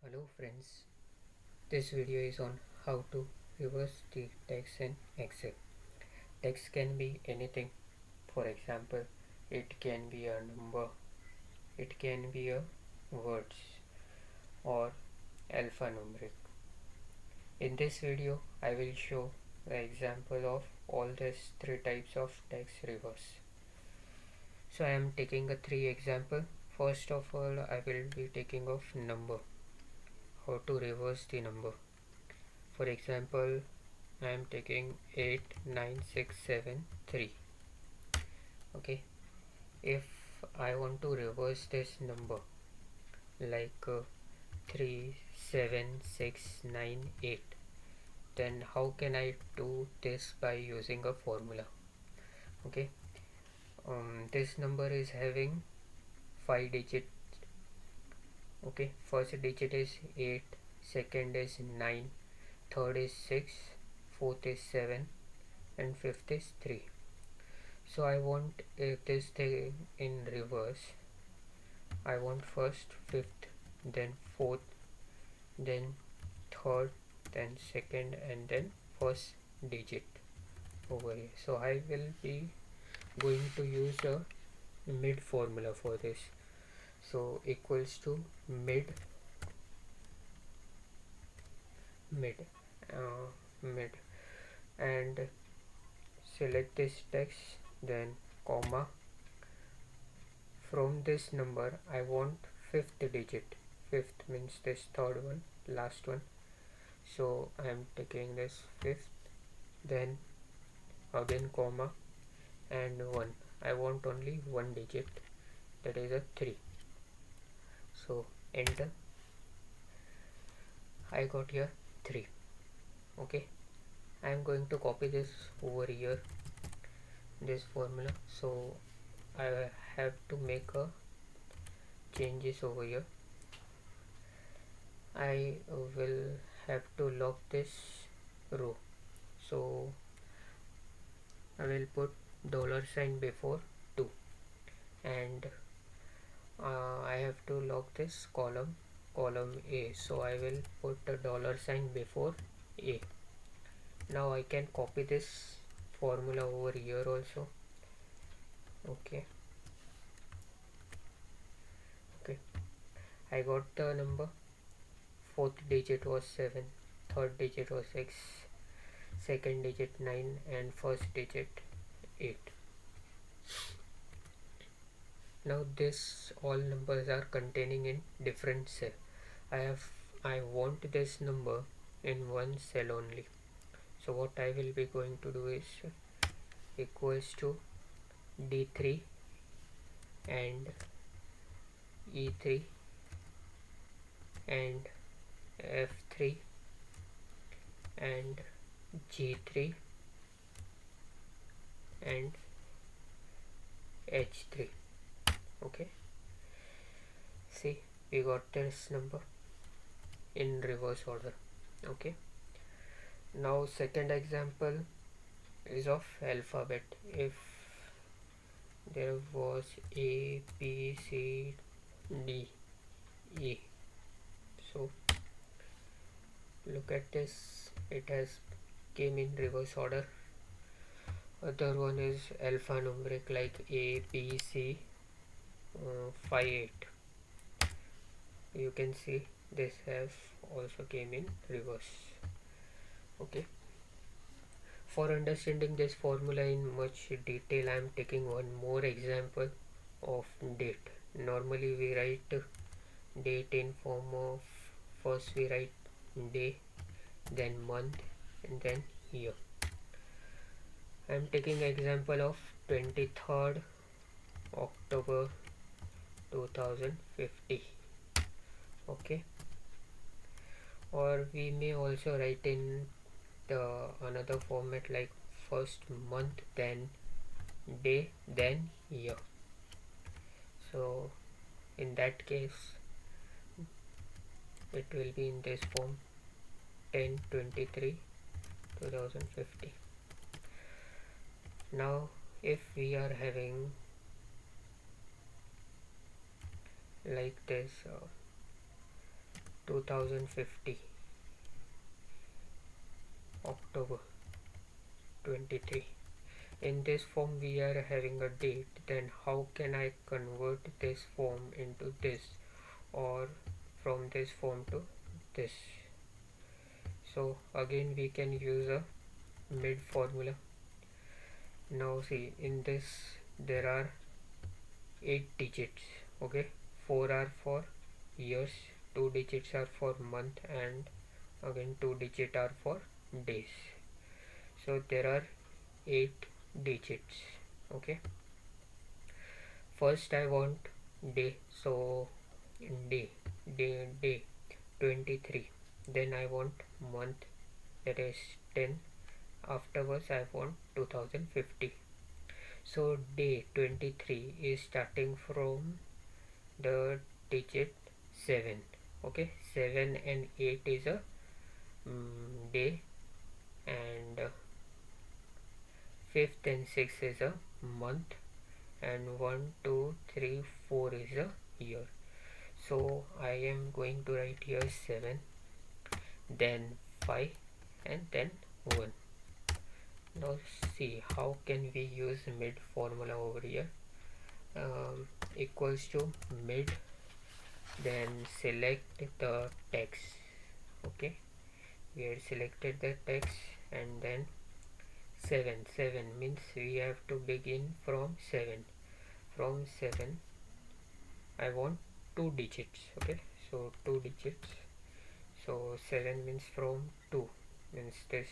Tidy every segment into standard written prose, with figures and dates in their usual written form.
Hello friends, this video is on how to reverse the text in Excel. Text can be anything. For example, it can be a number, it can be a words or alphanumeric. In this video, I will show the example of all these three types of text reverse. So I am taking a three example. First of all, I will be taking of number. How to reverse the number. For example, I am taking 89673. Okay, if I want to reverse this number like 37698, then how can I do this? By using a formula. Okay, this number is having 5 digits. Okay, first digit is 8, second is 9, third is 6, fourth is 7, and fifth is 3. So I want this thing in reverse. I want first fifth, then fourth, then third, then second, and then first digit over here. So I will be going to use a mid formula for this. So equals to mid mid mid, and select this text, then comma. From this number I want fifth digit. Fifth means this third one, last one. So I am taking this fifth, then again comma and 1. I want only one digit, that is a 3. So enter. I got here 3. Okay, I am going to copy this over here, this formula. So I have to make a changes over here. I will have to lock this row, so I will put $sign before 2, and I have to lock this column A, so I will put the $sign before A. Now I can copy this formula over here also. Okay, I got the number. Fourth digit was 7, third digit was 6, second digit 9, and first digit 8. Now this all numbers are containing in different cell. I want this number in one cell only. So what I will be going to do is equals to D3 and E3 and F3 and G3 and H3. Okay, see, we got this number in reverse order. Okay, now second example is of alphabet. If there was A, B, C, D, E, so look at this, it has came in reverse order. Other one is alphanumeric like A, B, C, 5, 8. You can see this has also came in reverse. Okay, for understanding this formula in much detail, I am taking one more example of date. Normally we write date in form of, first we write day, then month, and then year. I am taking example of 23rd October 2050. Okay, or we may also write in the another format like first month, then day, then year. So in that case it will be in this form, 10/23/2050. Now if we are having like this 2050 October 23. In this form we are having a date, then how can I convert this form into this, or from this form to this? So again we can use a mid formula. Now see, in this there are 8 digits, okay, 4 are for years, 2 digits are for month, and again 2 digits are for days. So there are 8 digits, okay. First I want day, so day 23. Then I want month, that is 10. Afterwards I want 2050. So day 23 is starting from the digit 7, okay. 7 and 8 is a day, and 5th and 6th is a month, and 1 2 3 4 is a year. So I am going to write here 7, then 5, and then 1. Now see how can we use mid formula over here. Equals to mid, then select the text, okay. We had selected the text, and then 7 means we have to begin from 7. From 7 I want 2 digits, okay. So 2 digits, so 7 means from 2, means this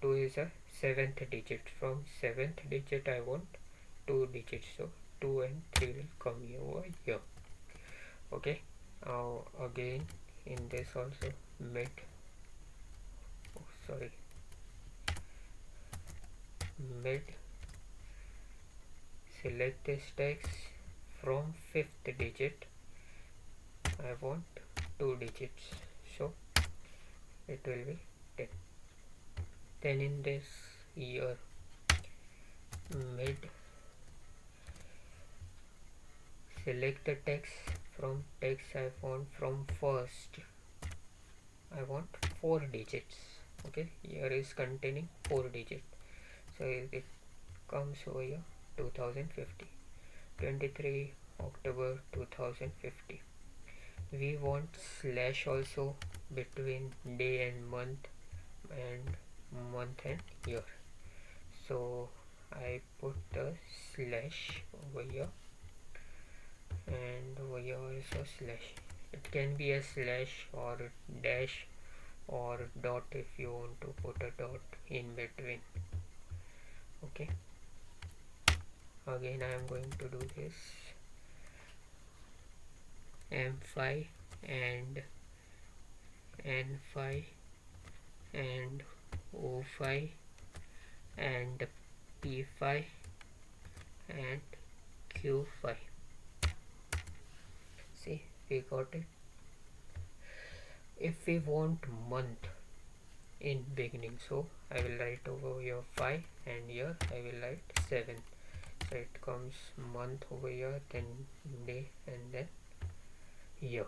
2 is a 7th digit. From 7th digit I want 2 digits, so 2 and 3 will come over here, okay. Now again in this also mid, mid, select this text. From 5th digit I want 2 digits, so it will be 10. Then in this year, mid, select the text. From text I want from first I want 4 digits, okay. Year is containing 4 digits, so it comes over here 2050, 23 October 2050. We want slash also between day and month and year, so I put the slash over here, and over here also slash. It can be a slash or dash or dot if you want to put a dot in between, okay. Again I am going to do this M5 and N5 and O5 and P5 and Q5. See, we got it. If we want month in beginning, so I will write over here 5, and here I will write 7. So it comes month over here, then day, and then year.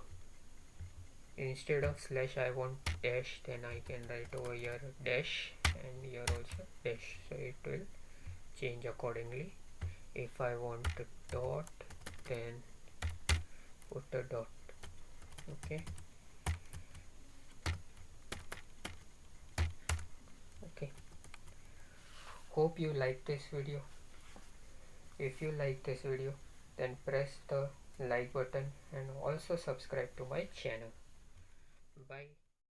Instead of slash I want dash, then I can write over here dash, and here also dash, so it will change accordingly. If I want a dot, then put a dot, okay. Okay, hope you like this video. If you like this video, then press the like button and also subscribe to my channel. Bye.